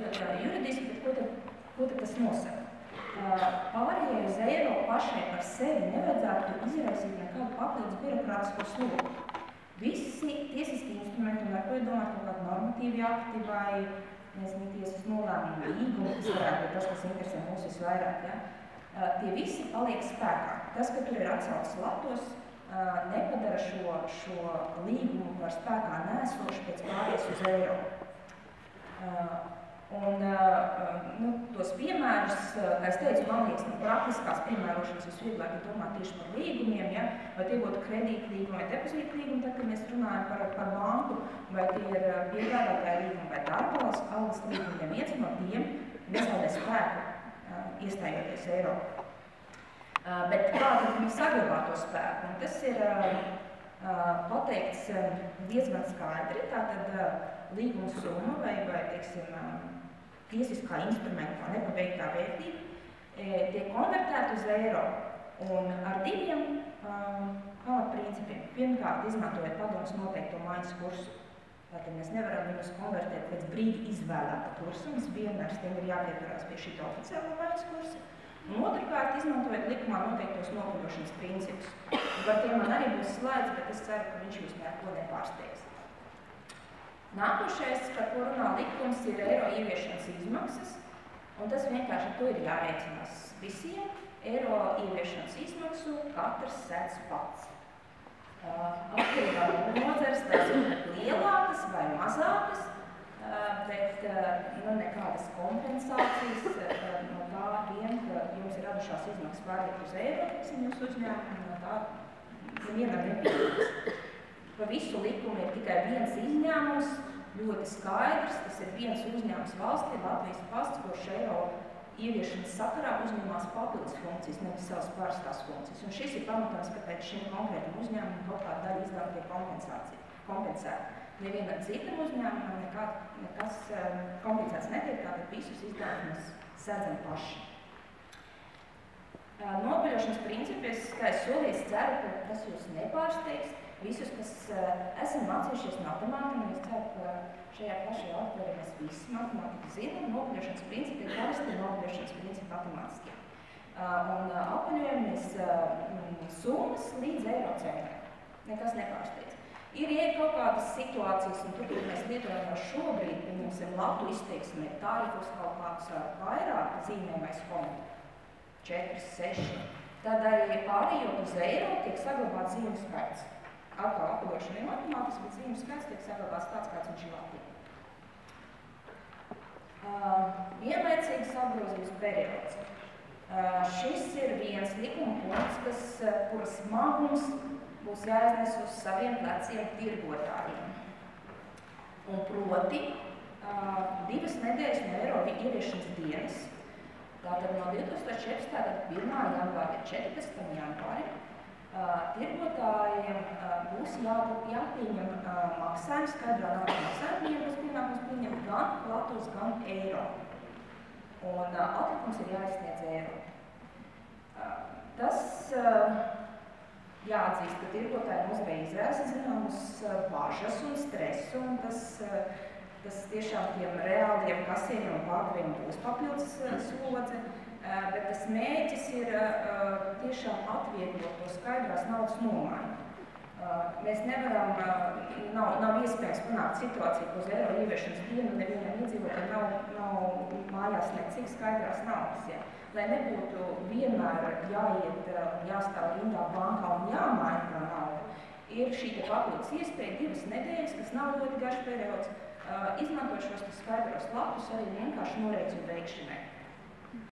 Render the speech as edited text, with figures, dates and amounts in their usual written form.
juridiski, bet ko tad tas nosaka? Pārējai uz eiro pašai par sevi nevajadzētu izraisīt nekādu papildus birokrātisko slogu. Visi tiesiski instrumenti, un ar to ir domāt kaut kādi normatīvi akti vai, nezinu, tiesas nolēmumi, līgumi, kas varētu būt tas, kas interesē mūs visvairāk, ja? Tie visi paliek spēkā. Tas, ka tur ir atsaucis latos, nepadara šo līgumu par spēkā nēsošu pēc pārējais uz eiro. Tos piemērus, kā es teicu, man liekas, praktiskās piemērošanas visvieglāk ir domāt tieši par līgumiem, ja? Vai tie būtu kredītlīgumi vai depozītlīgumi, tad, kad mēs runājam par banku, vai tie ir piegādātāja līgumi vai darba algas līgumiem, viens no tiem nezaudē spēku iestājoties eiro. Bet kā tad viņi saglabā to spēku? Un tas ir pateikts diezgan skaidri, tātad līguma summa vai teiksim, tiesiskā instrumentā nepabeigtā vērtība tiek konvertēta uz eiro un ar diviem pamatprincipiem. Pirmkārt, izmantojot padomus noteikto maiņas kursu. Tātad mēs nevaram viņus konvertēt pēc brīdi izvēlēta kursa, mums vienmēr tiem ir jāpieturās pie šī oficiālā maiņas kursa. Un otrkārt, izmantojot likumā noteiktos noguļošanas principus. Par tiem man arī būs slaids, bet es ceru, ka viņš jūs neko nepārsteigs. Nākošais, par ko runā likums, ir eiro ieviešanas izmaksas, un tas vienkārši ar to ir jārēķinās visiem. Eiro ieviešanas izmaksu katrs sēdz pats. Atkarībā no nozares tās ir lielākas vai mazākas, bet nekādas kompensācijas no tā vien, ka jums ir radušās izmaksas pārliek uz eiro, jūsu uzņēmumu, no tā nevienam nepieņemas. Pa visu likumu ir tikai viens izņēmums, ļoti skaidrs, tas ir viens uzņēmums valstī, Latvijas valsts, kurš eiro ieviešanas sakarā uzņemās papildus funkcijas, nevis savas parastās funkcijas. Un šis ir pamatams, ka pēc šim konkrētam uzņēmumam kaut kāda daļa izdevuma tiek kompensēta. Nevienam citam uzņēmumam nekas kompensēts netiek, tātad visus izdevumus sēdzam paši. Noguļošanas principus, kā es solīju, ceru, ka tas jūs nepārsteigs. Visus, kas esam mācījušies matemātiku, es ceru, ka šajā pašajā auditorijā mēs visi matemātiku zinām, noguļošanas principi ir parasti noguļošanas principi matemātiskie. Un apaļojamies summas līdz eiro centiem. Nekas nepārsteidz. Ir kaut kādas situācijas, un tur, kur mēs lietojam jau šobrīd, pieņemsim latu izteiksmi, tarifus kaut kādus vairāk zīmējumais kontu, 4, 6. Tad arī pārējot uz eiro tiek saglabāts zīmju skaits. Atkal apaļošana ir matemātiski, bet zīmju skaits tiek saglabāts tāds, kāds viņš ir Latvijā. Vienlaicīgs apgrozījums periods. Šis ir viens likuma punkts, kura smagums būs jāiznes uz saviem pleciem tirgotājiem. Un proti 2 nedēļas no eiro ieviešanas dienas. Tātad no 2014. gada 1. janvāra līdz 14. janvārim tirgotājiem būs jāpieņem maksājums, skaidrā naudas maksājumi, viņiem būs pienākums pieņemt gan latos, gan eiro. Un atlikums ir jāizsniedz eiro. Tas jāatzīst, ka tirgotājiem uzreiz izraisa zināmas bažas un stresu, un tas tiešām tiem reāliem kasieriem un pārdevējiem būs papildus slodze. Bet tas mērķis ir tiešām atvieglot to skaidrās naudas nomaiņu. Mēs nevaram, nav iespējams panākt situāciju, ka uz eiro ieviešanas dienu nevienam iedzīvotājiem nav mājās necik skaidrās naudas. Ja? Lai nebūtu vienmēr jāiet, jāstāv rindā bankā un jāmaina tā nauda, ir šī papildus iespēja 2 nedēļas, kas nav ļoti garš periods, izmantot šos skaidros lapus arī vienkārši norēķinu veikšanai.